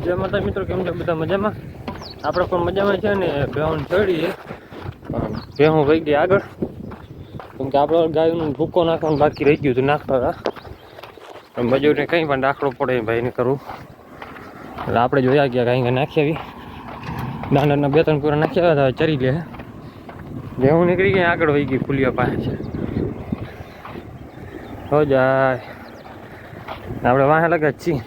જે માતા મિત્રો કેમ છે બધા મજામાં? આપણે પણ મજામાં છે ને ભેહું ચડીએ ભેહું વહી ગઈ આગળ કેમ કે આપણે ગાયનું ભૂકો નાખવાનું બાકી રહી ગયું હતું નાખતા હતા મજૂરને કંઈ પણ દાખલો પડે ભાઈને કરવું એટલે આપણે જોયા ગયા કાંઈ નાખી આવી દાંડરના 2-3 પૂરા નાખ્યા હતા ચરી લે ભેહું નીકળી ગઈ આગળ વહી ગઈ ફૂલિયા પાસે છે હો જાય આપણે વાહે લગા જ છીએ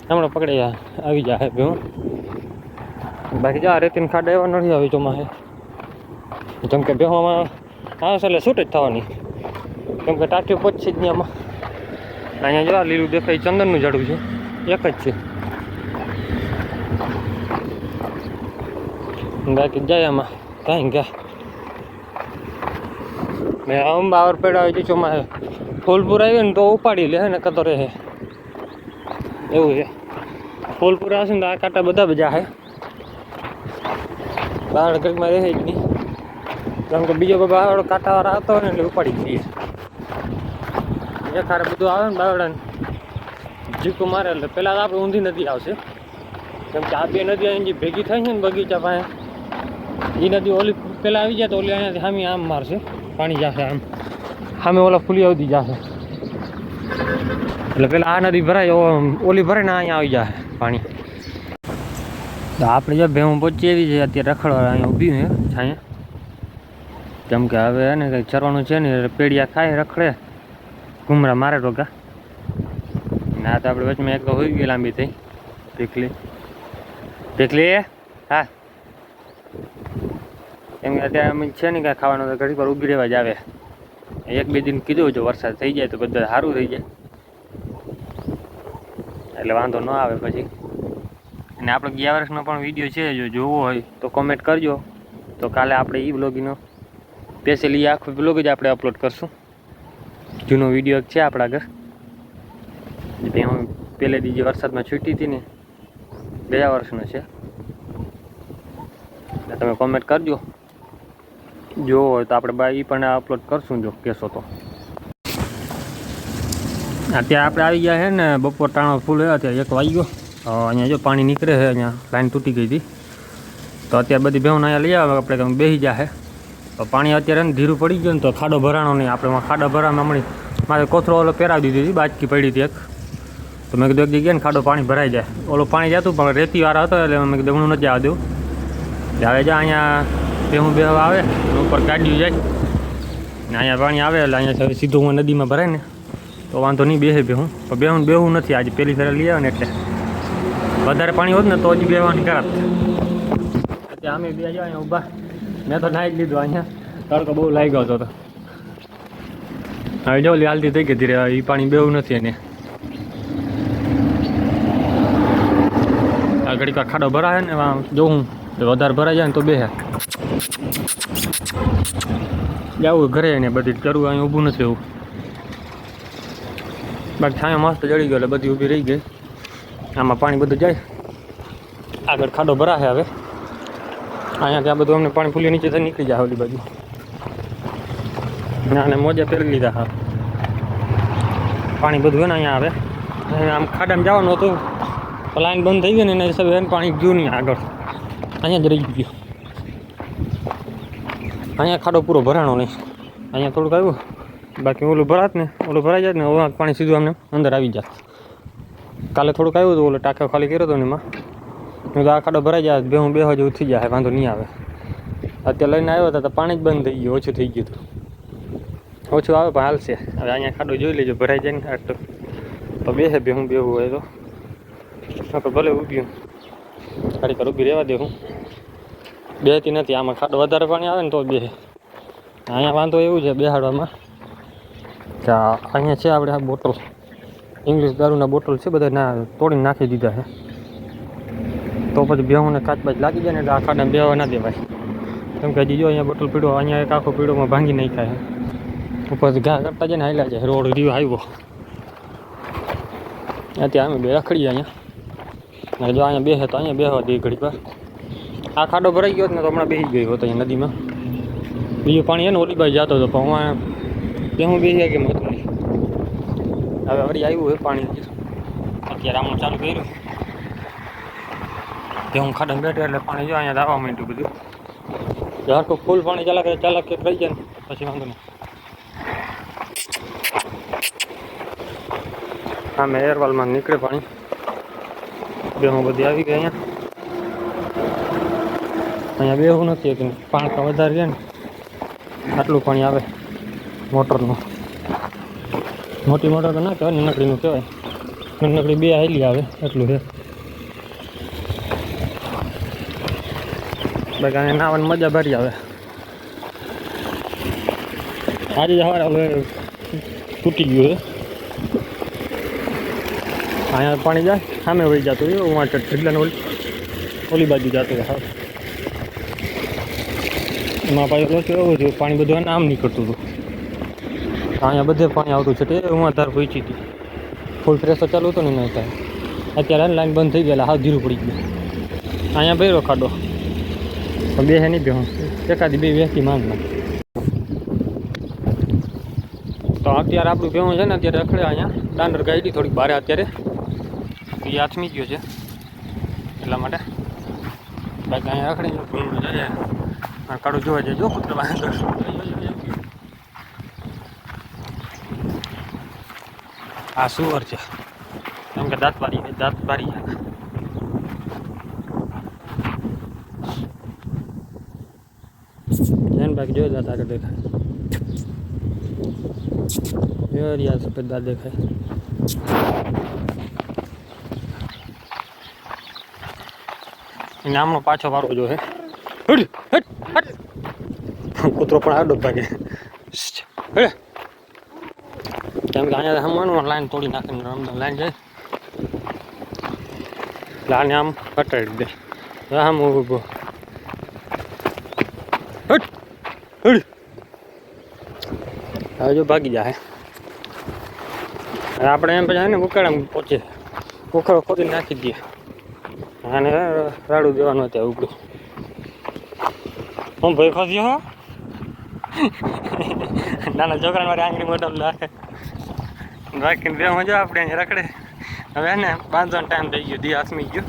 હમણાં પકડી આવી જાય ભેહું બાકી જા રેતીને ખાડા એવા નથી આવી ચોમાસે જેમ કે ભેહોમાં આવશે એટલે છૂટ જ થવાની કેમ કે ટાંટીઓ પચશે જ નહીં આમાં અહીંયા જો લીલું દેખાય ચંદનનું ઝાડું છે એક જ છે બાકી જાય આમાં કાંઈ ગયા મેં અંબાવર પેડા હોય ચોમાસે ફૂલપુર આવી ને તો ઉપાડી લે ને કતો રહે એવું છે ફૂલપુર આવશે ને તો આ કાંટા બધા બજા છે બાવળ ઘડીમાં રહે જ નહીં કેમ કે બીજો બાવળો કાંટાવાળા આવતો હોય ને એટલે ઉપાડી દઈએ એક હારે બધું આવે ને બાવળાને જીકું મારે એટલે પહેલાં તો આપણે ઊંધી નદી આવશે કેમ કે આ બે નદી અહીં ભેગી થાય છે ને બગીચા પાસે એ નદી ઓલી પહેલાં આવી જાય તો ઓલી અહીંયાથી સામે આમ મારશે પાણી જશે આમ સામે ઓલા ફૂલી આવતી જશે એટલે પેલા આ નદી ભરાય ઓલી ભરાય ને અહીંયા આવી જાય પાણી તો આપણે જો ભેહું પહોંચી એવી છે અત્યારે રખડવા અહીંયા ઊભી છે છાંયા કેમ કે હવે ને કંઈક ચરવાનું છે ને પેડિયા ખાય રખડે ઘૂમરા મારે ટોકા ના તો આપણે વચમાં એક તો હોઈ ગઈ લાંબી થઈ ટેકલી હા કેમ કે અત્યારે અમે છે ને કાંઈ ખાવાનું તો ઘડી પર ઊભી રહેવા જ આવે 1-2 દિન કીધું જો વરસાદ થઈ જાય તો બધા સારું થઈ જાય એટલે વાંધો ન આવે પછી અને આપણે ગયા વર્ષનો પણ વિડીયો છે જો જોવો હોય તો કોમેન્ટ કરજો તો કાલે આપણે એ બ્લોગનો સ્પેશિયલી આખો બ્લોગ જ આપણે અપલોડ કરશું જૂનો વિડીયો છે આપણા આગળ હું પહેલેથી જે વરસાદમાં છૂટી હતી ને ગયા વર્ષનો છે તમે કોમેન્ટ કરજો જોવો હોય તો આપણે એ પણ અપલોડ કરશું જો કહેશો તો અત્યારે આપણે આવી ગયા છે ને બપોર ટાણો ફૂલ અત્યારે 1 વાગ્યો અહીંયા જો પાણી નીકળે છે અહીંયા લાઈન તૂટી ગઈ હતી તો અત્યારે બધી ભેહું અહીંયા લઈ આવે આપણે તમે બેસી જાય તો પાણી અત્યારે ને ધીરું પડી ગયું ને તો ખાડો ભરાણો નહીં આપણે ખાડા ભરામાં હમણાં મારે કોથળો ઓલો પહેરાવી દીધી હતી બાજકી પડી હતી એક તો મેં કીધું એક જગ્યાએ ને ખાડો પાણી ભરાઈ જાય ઓલો પાણી જતું પણ રેતીવાળા હતો એટલે મેં કીધું હું નથી આવવા દઉં હવે જા અહીંયા ભેહું બેહવા આવે ઉપર ગાડીઓ જાય ને અહીંયા પાણી આવે એટલે અહીંયા સીધું હું નદીમાં ભરાય ને તો વાંધો નહીં બેસે ભેહું પણ બેહું નથી આજે પહેલી ફેરા લઈ આવે ને એટલે વધારે પાણી હોત ને તો હજી બેહવાની કરાત અત્યારે અમે બે જાય અહીંયા ઊભા મેં તો નાહી જ લીધું અહીંયા તડકો બહુ લાગ્યો હતો તો હવે જો હાલતી થઈ ગઈ ધીરે એ પાણી બેવું નથી એને આ ઘડીક ખાડો ભરાય ને જોઉં તો વધારે ભરાઈ જાય ને તો બેસે જવું ઘરે ને બધી કરવું અહીંયા ઊભું નથી એવું બાકી છાંયો મસ્ત જડી ગયો એટલે બધી ઊભી રહી ગઈ આમાં પાણી બધું જાય આગળ ખાડો ભરાશે હવે અહીંયા ત્યાં બધું અમને પાણી ફૂલી નીચે નીકળી જાય ઓલી બાજુ ના અને મોજા પહેરી લીધા હા પાણી બધું ને અહીંયા આવે આમ ખાડામાં જવાનું હતું લાઈન બંધ થઈ ગઈ ને એના હિસાબે એને પાણી ગયું નહીં આગળ અહીંયા જ રહી ગયું અહીંયા ખાડો પૂરો ભરાણો નહીં અહીંયા થોડુંક આવ્યું બાકી ઓલું ભરાત ને ઓલું ભરાઈ જાય ને હવે પાણી સીધું અમને અંદર આવી જાય કાલે થોડુંક આવ્યું હતું ઓલો ટાંકો ખાલી કર્યો હતો ને એમાં આ ખાડો ભરાઈ જાય ભેહું બેહવા જેવું થઈ જાય વાંધો નહીં આવે અત્યારે લઈને આવ્યો હતા તો પાણી જ બંધ થઈ ગયું ઓછું થઈ ગયું હતું ઓછું આવે પણ હાલશે હવે અહીંયા ખાડો જોઈ લેજો ભરાઈ જાય ને આટલું તો બેસે ભેહું બેહવું હોય તો આપણે ભલે ઊભી ખાડી કર ઊભી રહેવા દે હું બેહતી નથી આમાં ખાડો વધારે પાણી આવે ને તો બેસે અહીંયા વાંધો એવું છે બેહાડવામાં કે અહીંયા છે આપણે આ બોટલ ઇંગ્લિશ દારૂના બોટલ છે બધા ના તોડીને નાખી દીધા છે તો પછી ભેહુંને કાચબાચ લાગી જાય ને એટલે આ ખાડામાં બેહવા ના દેવાય કેમ કે હજી જો અહીંયા બોટલ પીડો અહીંયા એક આખો પીડોમાં ભાંગી નાખ્યા છે ઉપરથી ઘા કરતા જાય ને હાલ્યા જાય રોડ રીવ આવ્યો અત્યારે અમે બે રખડીએ અહીંયા જો અહીંયા બેસે તો અહીંયા બેસવા દઈએ ઘડી પર આ ખાડો ભરાઈ ગયો ને તો હમણાં બેસી ગયો હતો અહીંયા નદીમાં બીજું પાણી એને ઓલી બાજુ જતો હતો પણ હું ભેહું બેસી કેમ હતું નહીં હવે વળી આવ્યું હોય પાણી અત્યારે આમ ચાલુ કર્યું જે હું ખાડામાં બેઠો એટલે પાણી જો અહીંયા આવવા માંડ્યું બધું. ઝાડકો ફૂલ પાણી ચાલક રહી જાય ને પછી વાંધો નહીં. આમે એરવાલમાં નીકળે પાણી. બેહું બધી આવી ગઈ અહીંયા બેહું નથી કે પાણી વધારે છે ને આટલું પાણી આવે મોટરનું. મોટી મોટર તો ના કહેવાય, નાનકડીનું કહેવાય. નાનકડી 2 હાલી આવે એટલું છે. બાકી અહીંયા નાવાની મજા ભારી આવે. આજે સવારે હવે તૂટી ગયું છે. અહીંયા પાણી જાય સામે વહી જતું હોય. હું ઢગલાને ઓલી બાજુ જતું હોય. એમાં પાછું લોચો એવું થયું, પાણી બધું આમ નીકળતું હતું. અહીંયા બધે પાણી આવતું છે. તે હું ધાર પહોંચી હતી. ફૂલ પ્રેશર ચાલુ હતો ને નહીં થાય. અત્યારે લાઈન બંધ થઈ ગયેલા, હાવ ધીરું પડી ગયું. અહીંયા ભર્યો ખાડો તો બે હે નહીં બેહું, એકાદી 2 વ્યક્તિ માંગમાં. તો અત્યારે આપણું ભેહું છે ને અત્યારે રખડે અહીંયા દાંડર ગાડી થોડીક બહાર અત્યારે એ આથમી ગયો છે એટલા માટે. બાકી અહીંયા રખડી જાય કાળું જોવા જાય. જો કૂતરા આ સુવર છે કેમ કે દાંત બારી જૈન બાકી જોઈ દાંત આગળ દેખાય. સફેદ દાંત દેખાય. નામનો પાછો વારો જો હે. કૂતરો પણ આડો ભાગે. કેમ કે અહીંયા હમણાં લાઈન તોડી નાખીને લાઈન જાય લાઈને આમ કટાડી દે. આમ ઊભો હવે જો ભાગી જાય. આપણે એમ પછી ને ઉકાળામાં પહોંચે ઉખાડો ખોદી નાખી દઈએ. આને રાડું દેવાનું હતું ઉપડું. હું ભાઈ ખોદ્યો હો. નાના છોકરાને મારી આંગળી મોટા લાગે રાખીને બે મજા આપણે અહીંયા રખડે. હવે એને બાંધવાનો ટાઈમ થઈ ગયો. દી આસમી ગયો.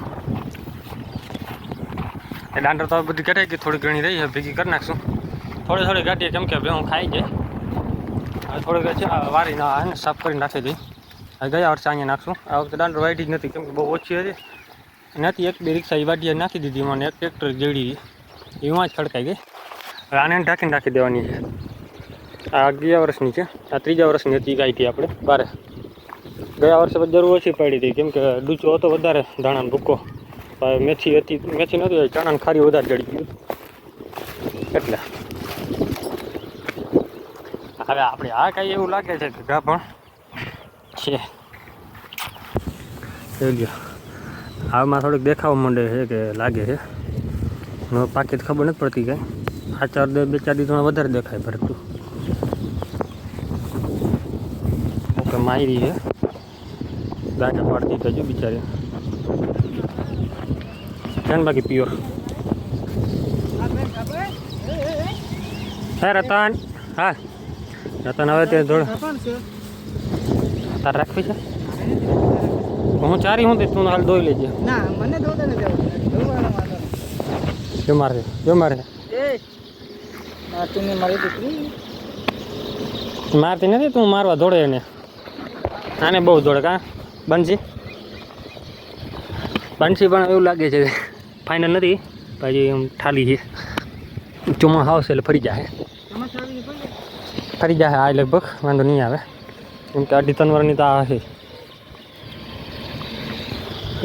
એ દાંડર તો બધી કરાઈ ગઈ. થોડી ઘણી રહી ભેગી કરી નાખશું. થોડી ગાંઠીએ કેમ કે હું ખાઈ જાય. હવે થોડીક છે વારી ના સાફ કરી નાખી દઈ. હવે ગયા વર્ષે અહીંયા નાખશું. આ વખતે દાંડર વાઈટી જ નથી કેમ કે બહુ ઓછી હતી. નથી 1-2 રિક્ષા એ વાટીએ નાખી દીધી. મને એક ટ્રેક્ટર જેડી એમાં જ ખડકાઈ ગઈ. હવે આને ઢાંકીને નાખી દેવાની છે. આ 11 વર્ષની છે. આ 3જા વર્ષની હતી ગાય હતી આપણે બારે. ગયા વર્ષે જરૂર ઓછી પડી હતી કેમ કે ડૂચો હતો વધારે ધાણાનો ભૂકો. મેથી હતી, મેથી નહોતી, ચણાને ખારી વધારે ચડી ગયું એટલે. હવે આપણે આ કાંઈ એવું લાગે છે કે ગાભણ છે. થઈ ગયો. આમાં થોડીક દેખાવા માંડે છે કે લાગે છે. પાકી ખબર નથી પડતી કાંઈ. આ 2-4 દિવસમાં વધારે દેખાય ભરતું. ઓકે માયરી છે. ગાંઠા પાડતી થજો બિચારી. છે ને બાકી પ્યોર. હા રતન. હા રતન હવે તે જોડે તાર રાખવી છે. હું ચારી હું તું હાલ ધોઈ લેજે. ના મને ધોતા નથી જો મારે તું મારી દીકરી મારતી નથી. તું મારવા દોડે એને. આને બહુ દોડે કા બંસી પણ એવું લાગે છે ફાઇનલ નથી. પછી એમ ઠાલી છે. ચોમાસ આવશે એટલે ફરી જાય આ લગભગ વાંધો નહીં આવે કેમ કે 2.5-3 વર્ષની તો આ છે.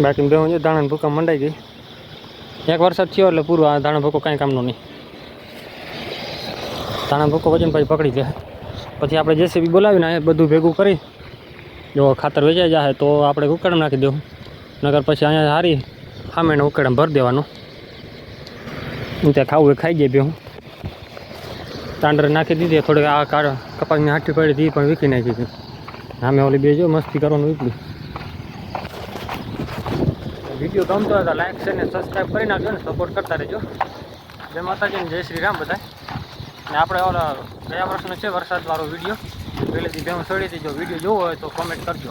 બાકી બેહું છે ધાણાનો ભૂકા મંડાઈ ગઈ. 1 વરસાદ થયો એટલે પૂરું. આ ધાણા ભૂકો કાંઈ કામનો નહીં. ધાણા ભૂકો વજન પછી પકડી જાય. પછી આપણે જેસીબી બોલાવીને બધું ભેગું કરી જો ખાતર વેચાઈ જાય તો આપણે ઉકાળામાં નાખી દેવું. નગર પછી અહીંયા હારી સામેને ઉકાળામાં ભરી દેવાનું. ત્યાં ખાવું એ ખાઈ જાય બેહું. તાંડરે નાખી દીધી. થોડીક આ કપાસની હાથી પડી હતી પણ વીખી નાખી હતી. સામે ઓલી બે જો મસ્તી કરવાનું વીકલું. વિડીયો ગમતો હોય તો લાઈક શેર ને સબસ્ક્રાઈબ કરી નાખજો ને સપોર્ટ કરતા રહેજો. જય માતાજી ને જય શ્રી રામ બધા. ને આપણે ઓલા ગયા વર્ષનો છે વરસાદવાળો વિડીયો પહેલેથી ભેગું છોડી હતી. જો વિડીયો જોવો હોય તો કોમેન્ટ કરજો.